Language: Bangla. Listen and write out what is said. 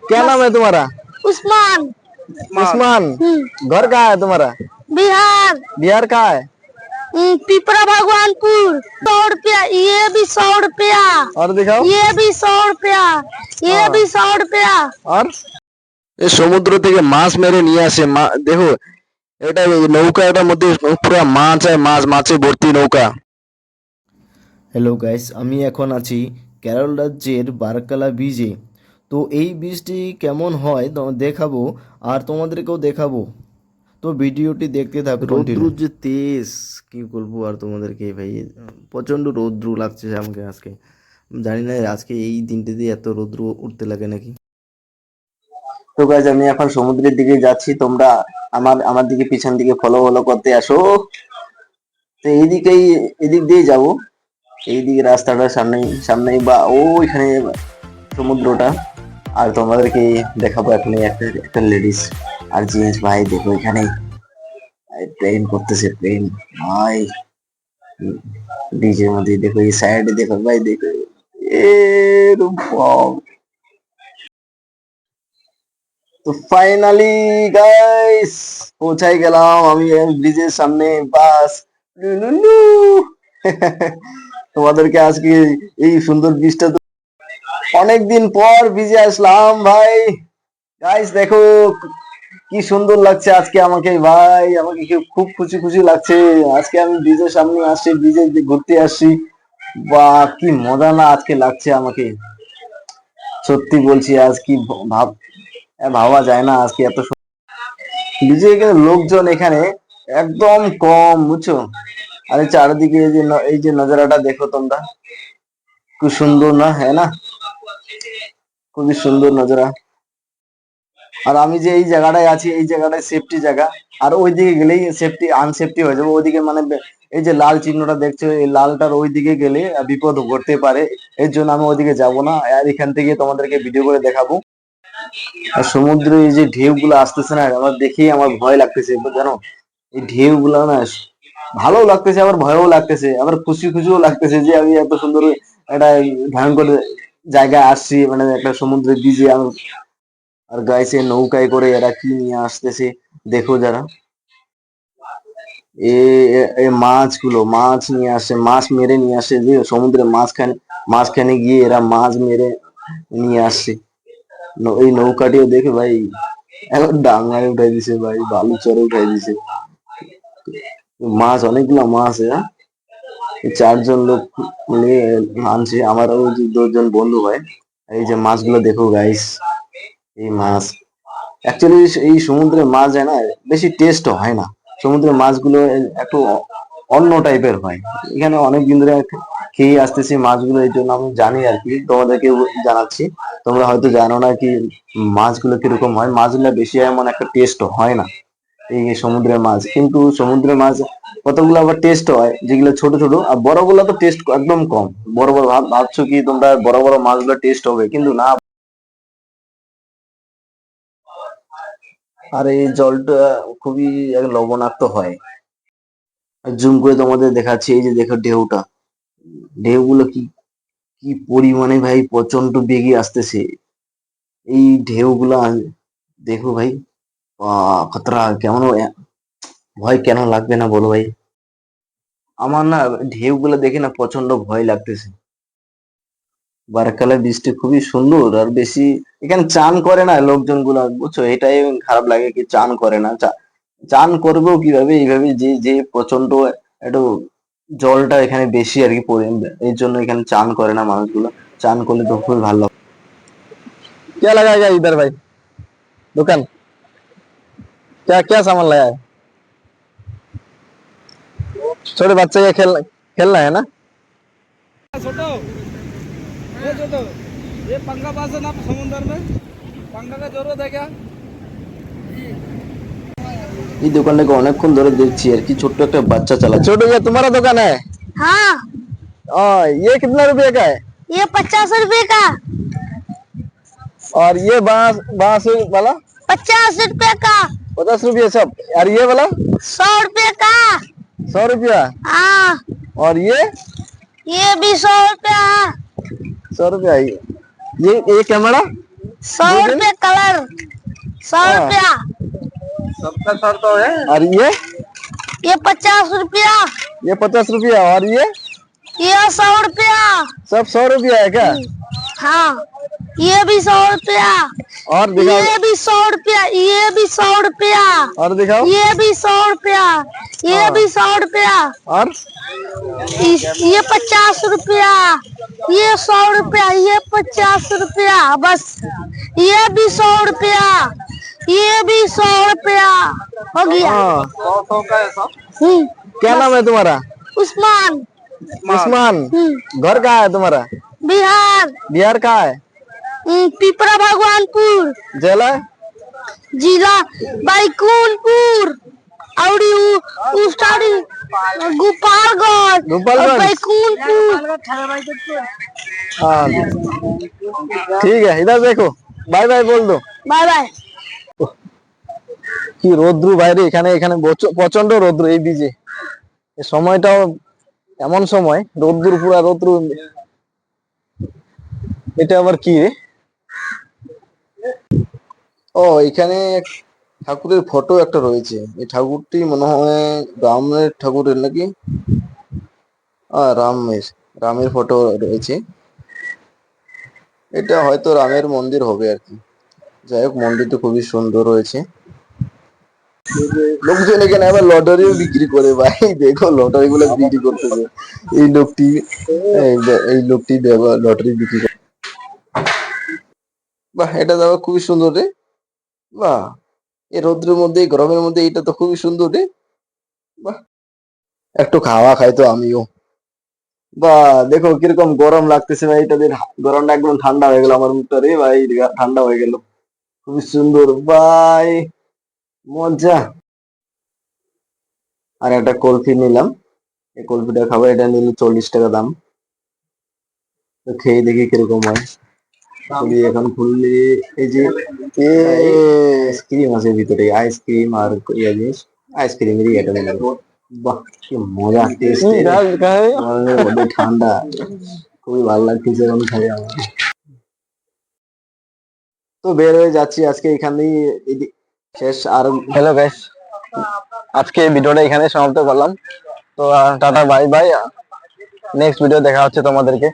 क्या नाम है तुम्हारा? उस्मान। उस्मान। घर कहाँ है तुम्हारा? बिहार। बिहार कहाँ है? पिपरा भगवानपुर। 100 रुपया, ये भी 100 रुपया। और दिखाओ। ये भी 100 रुपया, ये भी 100 रुपया। और এই সমুদ্র থেকে মাছ মেরে নিয়ে আসে দেখো, এটা নৌকা, এটার মধ্যে পুরো মাছ আর মাছ, মাছে ভর্তি নৌকা। হ্যালো গাইস, আমি এখন আছি কেরল রাজ্যের বারকালা বীজে। তো এই বীজটি কেমন হয় দেখাবো আর তোমাদেরকেও দেখাবো, তো ভিডিওটি দেখতে থাকো। রৌদ্র যে তেজ, কি বলবো আর তোমাদেরকে ভাই, প্রচণ্ড রৌদ্র লাগছে আমাকে আজকে। জানি না আজকে এই দিনটাতে এত রৌদ্র উঠতে লাগে নাকি। তো গাইস, আমি এখন সমুদ্রের দিকে যাচ্ছি, তোমরা আমার দিকে পিছন দিকে ফলো করতে আসো। তো এদিক দিয়ে যাবো, এইদিকে রাস্তাটা সামনেই বা ওইখানে সমুদ্রটা। আর তোমাদেরকে দেখাবো এখন একটা লেডিস আর জেন্টস ভাই, দেখো এখানে প্লেন করতেছে, প্লেন ভাই ডিজের মধ্যে। দেখো এই সাইডে, দেখো ভাই, দেখো এরকম। তো ফাইনালি গাইস পৌঁছাই গেলাম আমি ব্রিজের সামনে। বাস তোমাদেরকে আজকে এই সুন্দর ব্রিজটা, অনেকদিন পর ব্রিজে আসলাম ভাই। গাইস দেখো কি সুন্দর লাগছে আজকে আমাকে ভাই, আমাকে খুব খুশি খুশি লাগছে আজকে। আমি ব্রিজের সামনে আসছি, ব্রিজে ঘুরতে আসছি, বা কি মজা না আজকে লাগছে আমাকে, সত্যি বলছি। আজ কি ভাবা যায় না আজকে এত ব্রিজে লোকজন এখানে একদম কম, বুঝছো। আর চারিদিকে এই যে নজারাটা দেখো তোমরা, খুব সুন্দর না, হ্যাঁ না, খুবই সুন্দর নজারা। আর আমি যে এই জায়গাটায় আছি, এই জায়গাটায় সেফটি জায়গা, আর ওই দিকে গেলেই আনসেফটি হয়ে যাবে। ওইদিকে মানে এই যে লাল চিহ্নটা দেখছো, এই লালটার ওই দিকে গেলে বিপদ ঘটতে পারে, এর জন্য আমি ওইদিকে যাব না। আর এখান থেকে তোমাদেরকে ভিডিও করে দেখাবো। আর সমুদ্রে এই যে ঢেউ গুলো আসতেছে না, আমার দেখেই আমার ভয় লাগতেছে, জানো। এই ঢেউ গুলা না ভালো লাগতেছে, আবার ভয়ও লাগতেছে, আবার খুশি খুশিও লাগতেছে যে আমি এত সুন্দর একটা ভয়ঙ্কর জায়গায় আসছি, মানে একটা সমুদ্রের ব্রিজে। আর গাইছে নৌকায় করে এরা কি নিয়ে আসতেছে দেখো, যারা মাছ নিয়ে আসে, মাছ মেরে নিয়ে আসে, যে সমুদ্রে মাঝখানে গিয়ে এরা মাছ মেরে নিয়ে আসছে। এই নৌকাটিও দেখে ভাই এখন ডাঙায় উঠাই দিছে ভাই, বালু চরে উঠাই দিছে। মাছ, অনেকগুলো মাছ, চারজন লোক নিয়ে আনছে, আমার ওই 2জন বন্ধু হয়। এই যে মাছগুলো দেখো গাইস, এই মাছ অ্যাকচুয়ালি এই সমুদ্রের মাছ যায় না, বেশি টেস্ট হয় না। সমুদ্রের মাছগুলো একটু অন্য টাইপের হয়। এখানে অনেক দিন ধরে খেয়ে আসতেছি মাছগুলো, এই জন্য আমি জানি আর কি, তোমাদেরকে জানাচ্ছি। তোমরা হয়তো জানো না কি মাছগুলো কিরকম হয়। মাছগুলো বেশি এমন একটা টেস্ট হয় না এই সমুদ্রের মাছ, কিন্তু সমুদ্রের মাছ কতগুলো আবার টেস্ট হয়, যেগুলো ছোট ছোট। আর বড় গুলো তো টেস্ট একদম কম। বড় বড় ভাবছো কি তোমরা বড় বড় মাছগুলো টেস্ট হবে, কিন্তু না। আর এই জলটা খুবই লবণাক্ত হয়। জুম করে তোমাদের দেখাচ্ছি, এই যে দেখো ঢেউটা, ঢেউগুলো কি কি পরিমাণে ভাই প্রচন্ড বেগে আসতেছে। এই ঢেউগুলা দেখো ভাই, খতরা। কেমন ভয় কেন লাগবে না বলো ভাই। আমার না ঢেউগুলো দেখে না প্রচন্ড ভয় লাগতেছে। বারাকালা বীজটি খুবই সুন্দর, আর বেশি এখানে চান করে না লোকজন গুলা, বুঝছো। এটাই খারাপ লাগে কি চান করে না। চান করবেও কিভাবে, এইভাবে যে যে প্রচন্ড একটু জলটা এখানে বেশি আর কি এই জন্য এখানে চান করে না মানুষগুলো। চান করলে তো খুবই ভালো লাগে। क्या लगाएगा इधर भाई दुकान? क्या क्या सामान लाया है? छोटे बच्चे का खेलना है ना। छोटो ये छोटो, ये पंखा पास है ना समुद्र में, पंखा का जरूरत है क्या? এই দোকানটাকে অনেকক্ষণ ধরে দেখছি আর কি, ছোট্ট একটা বাচ্চা চালাচ্ছে। ছোট ভাই तुम्हारा दुकान है? हाँ। ये कितना रुपए का है? ये 50 रुपए का। और ये बांस वाला 50 रुपए का। 50 रुपये सब। और ये वाला 100 रुपए का। 100 रुपया। हाँ। और ये भी 100 रुपया। 100 रुपया। ये कैमरा 100 रुपया कलर, 100 रुपया। सबका सर तो है। और ये 50 रुपया। ये 50 रुपया, और ये 100 रुपया। सब 100 रुपया है क्या? हाँ, ये भी 100 रुपया। और दिखाओ, ये भी 100 रुपया, ये भी 100 रुपया, और दिखाओ, ये भी 100 रुपया, ये भी 100 रुपया, और ये 50 रुपया, ये 100 रुपया, ये 50 रुपया, बस ये भी 100 रुपया, ये भी 100 रुपया हो गया। हाँ। 100 का है सब। क्या नाम है तुम्हारा? उस्मान। उस्मान। घर कहाँ है तुम्हारा? बिहार। बिहार कहाँ है? पिपरा भगवानपुर। जिला? जिला बैकुंठपुर और गोपालगंज गोपालगंज। और बैकुंठपुर। हाँ ठीक है, इधर देखो, बाय बाय बोल दो। Bye bye. কি রোদ্রু বাইরে, এখানে এখানে প্রচন্ড রোদ্রু এই বীজে। এই সময়টাও এমন সময়, রোদ্রু পুরা রোদ্রু। এটা আবার কি রে? ও এখানে ঠাকুরের ফটো একটা রয়েছে। এই ঠাকুরটি মনে হয় রামের ঠাকুরের নাকি, রামের ফটো রয়েছে। এটা হয়তো রামের মন্দির হবে আর কি। যাই হোক, মন্দিরটা খুবই সুন্দর রয়েছে। লোকজন এখানে আবার লটারিও বিক্রি করে ভাই, দেখো লটারি গুলো বিক্রি করতেছে এই লোকটি। এই লোকটি লটারি বিক্রি করে। বাহ, এটা তো আবার খুবই সুন্দর রে। বাহ, এই রোদ্রের মধ্যে, এই গরমের মধ্যে এটা তো খুবই সুন্দর রে। বাহ, একটু খাওয়া খাই তো আমিও। বাহ, দেখো কিরকম গরম লাগতেছে ভাই, এটা দিয়ে গরমটা একদম ঠান্ডা হয়ে গেল আমার মুখটা রে ভাই, ঠান্ডা হয়ে গেল। খুবই সুন্দর ভাই, মজা। আর একটা কলফি নিলাম, এই কলফিটা খাবো। এটা নিল 40 টাকা দাম। তো খেয়ে দেখি কিরকম হয়। খুলি, এখন খুললে এই যে আইসক্রিম আছে ভিতরে, আইসক্রিম আর ইয়া জিনিস, আইসক্রিমেরই এটা নিলাম। বাহ, কি মজা, টেস্টি, ঠান্ডা, খুবই ভালো লাগতেছে এখন খাই আমার। তো বের হয়ে যাচ্ছি আজকে এখানেই, শেষ। আর হ্যালো গাইস, আজকে ভিডিওটা এখানে সমাপ্ত করলাম। তো tata bye bye, next video দেখা হচ্ছে তোমাদেরকে।